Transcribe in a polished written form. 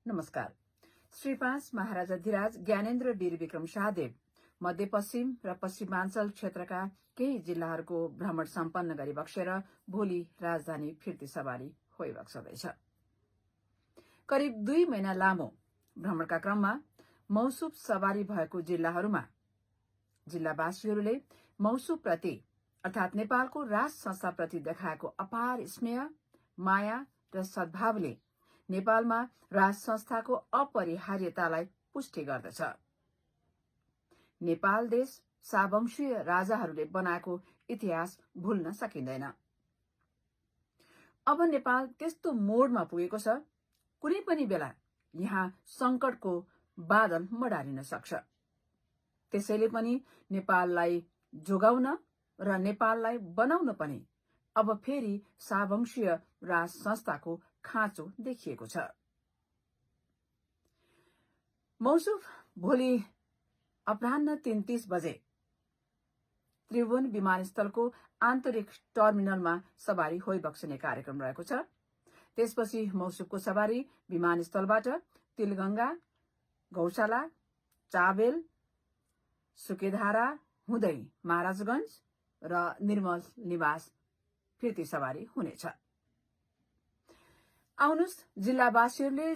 नमस्कार। श्री 5 महाराजाधिराज ज्ञानेन्द्र वीर विक्रम शाहदेव मध्यपश्चिम र पश्चिमाञ्चल क्षेत्रका केही जिल्लाहरूको भ्रमण सम्पन्न गरी बक्सेर भोलि राजधानी फिर्ती सवारी होइबक्सदैछ। करिब 2 महिना लामो भ्रमणका क्रममा मौसुफ सवारी भएको जिल्लाहरूमा जिल्लावासीहरूले मौसुफप्रति अर्थात नेपालको राज संस्थाप्रति देखाएको अपार स्नेह, माया र सद्भावले नेपालमा राज संस्थाको अपरिहार्यतालाई पुष्टि गर्दछ। नेपाल देश सावंशीय राजाहरूले बनाएको इतिहास भुल्न सकिँदैन। अब नेपाल त्यस्तो मोडमा पुगेको छ, कुनै पनि बेला यहाँ संकटको बादल मडारिन सक्छ। त्यसैले पनि नेपाललाई जोगाउन र नेपाललाई बनाउन पनि अब फेरि सावंशीय राज संस्थाको खाँचो देखिएको छ। मौसुफ भोलि अपराह्न 3:30 बजे त्रिभुवन विमानस्थलको आन्तरिक टर्मिनलमा सवारी होइबक्सने कार्यक्रम रहेको छ। त्यसपछि मौसुफको सवारी विमानस्थलबाट तिलगंगा, गौशाला, चाबेल, सुकेधारा हुँदै महाराजगंज र निर्मल निवास फिर्ती सवारी हुनेछ। आउनुहोस्, जिल्लावासीहरूले